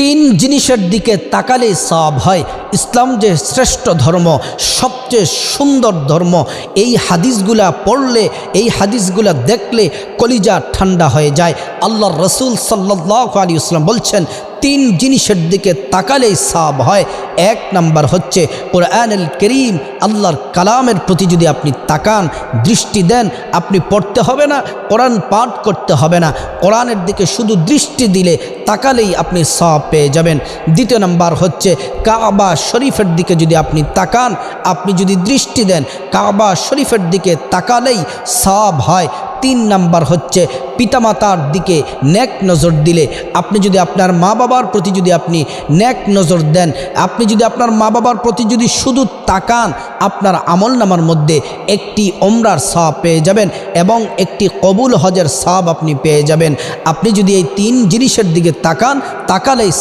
তিন জিনিসের দিকে তাকালেই সওয়াব হয়। ইসলাম যে শ্রেষ্ঠ ধর্ম, সবচেয়ে সুন্দর ধর্ম, এই হাদিসগুলা পড়লে, এই হাদিসগুলা দেখলে কলিজা ঠান্ডা হয়ে যায়। আল্লাহর রসুল সাল্লাল্লাহু আলাইহি ওয়াসাল্লাম বলছেন তিন জিনিসের দিকে তাকালেই সওয়াব হয়। এক নাম্বার হচ্ছে কোরআনুল কারীম, আল্লাহর কালামের প্রতি যদি আপনি তাকান, দৃষ্টি দেন, আপনি পড়তে হবে না, কোরআন পাঠ করতে হবে না, কোরআনের দিকে শুধু দৃষ্টি দিলে, তাকালেই আপনি সওয়াব পেয়ে যাবেন। দ্বিতীয় নাম্বার হচ্ছে কাবা শরীফের দিকে যদি আপনি তাকান, আপনি যদি দৃষ্টি দেন, কাবা শরীফের দিকে তাকালেই সওয়াব হয়। তিন নাম্বার হচ্ছে পিতামাতার দিকে নেক নজর দিলে, আপনি যদি আপনার মা বাবার প্রতি যদি আপনি নেক নজর দেন, আপনি যদি আপনার মা বাবার প্রতি যদি শুধু তাকান, আপনার আমলনামার মধ্যে একটি ওমরার সওয়াব পেয়ে যাবেন এবং একটি কবুল হজের সওয়াব আপনি পেয়ে যাবেন। আপনি যদি এই তিন জিনিসের দিকে তাকান, তাকালেই